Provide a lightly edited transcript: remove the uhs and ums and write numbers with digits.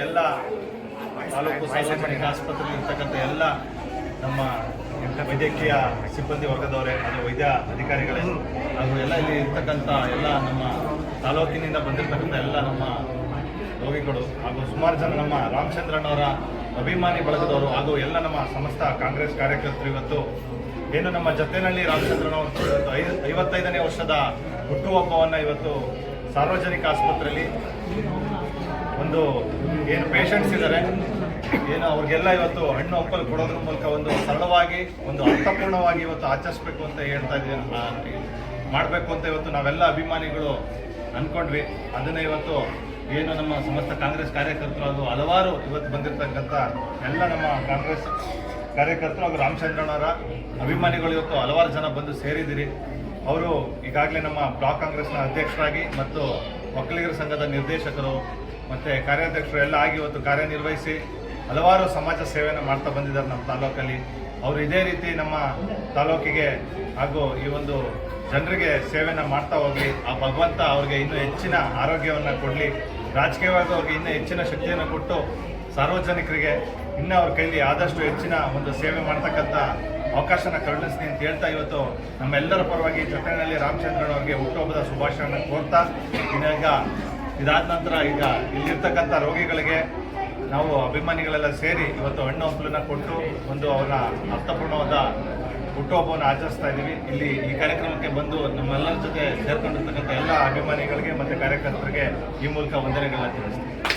ಎಲ್ಲ ತಾಲೂಕು ಸಾರ್ವಜನಿಕ ಆಸ್ಪತ್ರೆಯಲ್ಲಿ ಇರ್ತಕ್ಕಂಥ ಎಲ್ಲ ನಮ್ಮ ವೈದ್ಯಕೀಯ ಸಿಬ್ಬಂದಿ ವರ್ಗದವರೇ, ಅದು ವೈದ್ಯ ಅಧಿಕಾರಿಗಳೇ ಹಾಗೂ ಎಲ್ಲ ಇಲ್ಲಿ ಇರ್ತಕ್ಕಂಥ ಎಲ್ಲ ನಮ್ಮ ತಾಲೂಕಿನಿಂದ ಬಂದಿರತಕ್ಕಂಥ ಎಲ್ಲ ನಮ್ಮ ರೋಗಿಗಳು ಹಾಗೂ ಸುಮಾರು ಜನ ನಮ್ಮ ರಾಮಚಂದ್ರಣ್ಣವರ ಅಭಿಮಾನಿ ಬಳಗದವರು ಹಾಗೂ ಎಲ್ಲ ನಮ್ಮ ಸಮಸ್ತ ಕಾಂಗ್ರೆಸ್ ಕಾರ್ಯಕರ್ತರು ಇವತ್ತು ಏನು ನಮ್ಮ ಜೊತೆಯಲ್ಲಿ ರಾಮಚಂದ್ರಣ್ಣವರು 55ನೇ ವರ್ಷದ ಹುಟ್ಟುಹಬ್ಬವನ್ನು ಇವತ್ತು ಸಾರ್ವಜನಿಕ ಆಸ್ಪತ್ರೆಯಲ್ಲಿ ಒಂದು ಏನು ಪೇಷಂಟ್ಸ್ ಇದ್ದಾರೆ ಏನು ಅವ್ರಿಗೆಲ್ಲ ಇವತ್ತು ಹಣ್ಣು ಹಂಪಲು ಕೊಡೋದ್ರ ಮೂಲಕ ಒಂದು ಸರಳವಾಗಿ ಒಂದು ಅರ್ಥಪೂರ್ಣವಾಗಿ ಇವತ್ತು ಆಚರಿಸ್ಬೇಕು ಅಂತ ಹೇಳ್ತಾ ಇದ್ದೀವಿ, ಮಾಡಬೇಕು ಅಂತ ಇವತ್ತು ನಾವೆಲ್ಲ ಅಭಿಮಾನಿಗಳು ಅಂದ್ಕೊಂಡ್ವಿ. ಅದನ್ನೇ ಇವತ್ತು ಏನು ನಮ್ಮ ಸಮಸ್ತ ಕಾಂಗ್ರೆಸ್ ಕಾರ್ಯಕರ್ತರು ಹಾಗೂ ಹಲವಾರು ಇವತ್ತು ಬಂದಿರತಕ್ಕಂಥ ಎಲ್ಲ ನಮ್ಮ ಕಾಂಗ್ರೆಸ್ ಕಾರ್ಯಕರ್ತರು ಹಾಗೂ ರಾಮಚಂದ್ರಣ್ಣವರ ಅಭಿಮಾನಿಗಳು ಇವತ್ತು ಹಲವಾರು ಜನ ಬಂದು ಸೇರಿದ್ದೀರಿ. ಅವರು ಈಗಾಗಲೇ ನಮ್ಮ ಬ್ಲಾಕ್ ಕಾಂಗ್ರೆಸ್ನ ಅಧ್ಯಕ್ಷರಾಗಿ ಮತ್ತು ಒಕ್ಕಲಿಗರ ಸಂಘದ ನಿರ್ದೇಶಕರು ಮತ್ತು ಕಾರ್ಯಾಧ್ಯಕ್ಷರು ಎಲ್ಲ ಆಗಿ ಇವತ್ತು ಕಾರ್ಯನಿರ್ವಹಿಸಿ ಹಲವಾರು ಸಮಾಜ ಸೇವೆಯನ್ನು ಮಾಡ್ತಾ ಬಂದಿದ್ದಾರೆ ನಮ್ಮ ತಾಲೂಕಲ್ಲಿ. ಅವರು ಇದೇ ರೀತಿ ನಮ್ಮ ತಾಲೂಕಿಗೆ ಹಾಗೂ ಈ ಒಂದು ಜನರಿಗೆ ಸೇವೆಯನ್ನು ಮಾಡ್ತಾ ಹೋಗಲಿ. ಆ ಭಗವಂತ ಅವ್ರಿಗೆ ಇನ್ನೂ ಹೆಚ್ಚಿನ ಆರೋಗ್ಯವನ್ನು ಕೊಡಲಿ, ರಾಜಕೀಯವಾಗಿ ಅವ್ರಿಗೆ ಇನ್ನೂ ಹೆಚ್ಚಿನ ಶಕ್ತಿಯನ್ನು ಕೊಟ್ಟು ಸಾರ್ವಜನಿಕರಿಗೆ ಇನ್ನೂ ಅವ್ರ ಕೈಲಿ ಆದಷ್ಟು ಹೆಚ್ಚಿನ ಒಂದು ಸೇವೆ ಮಾಡ್ತಕ್ಕಂಥ ಅವಕಾಶನ ಕರುಣಿಸ್ತೀನಿ ಅಂತ ಹೇಳ್ತಾ ಇವತ್ತು ನಮ್ಮೆಲ್ಲರ ಪರವಾಗಿ ಜೊತೆಯಲ್ಲಿ ರಾಮಚಂದ್ರಣ್ಣವ್ರಿಗೆ ಹುಟ್ಟುಹಬ್ಬದ ಶುಭಾಶಯವನ್ನು ಕೋರ್ತಾ ಈಗ ಇದಾದ ನಂತರ ಈಗ ಇಲ್ಲಿರ್ತಕ್ಕಂಥ ರೋಗಿಗಳಿಗೆ ನಾವು ಅಭಿಮಾನಿಗಳೆಲ್ಲ ಸೇರಿ ಇವತ್ತು ಹಣ್ಣು ಹಂಪಲನ್ನ ಕೊಟ್ಟು ಒಂದು ಅವರ ಅರ್ಥಪೂರ್ಣವಾದ ಹುಟ್ಟುಹಬ್ಬವನ್ನು ಆಚರಿಸ್ತಾ ಇದ್ದೀವಿ. ಇಲ್ಲಿ ಈ ಕಾರ್ಯಕ್ರಮಕ್ಕೆ ಬಂದು ನಮ್ಮೆಲ್ಲರ ಜೊತೆ ಸೇರ್ಕೊಂಡಿರ್ತಕ್ಕಂಥ ಎಲ್ಲ ಅಭಿಮಾನಿಗಳಿಗೆ ಮತ್ತು ಕಾರ್ಯಕರ್ತರಿಗೆ ಈ ಮೂಲಕ ವಂದನೆಗಳನ್ನ ತಿಳಿಸ್ತೀವಿ.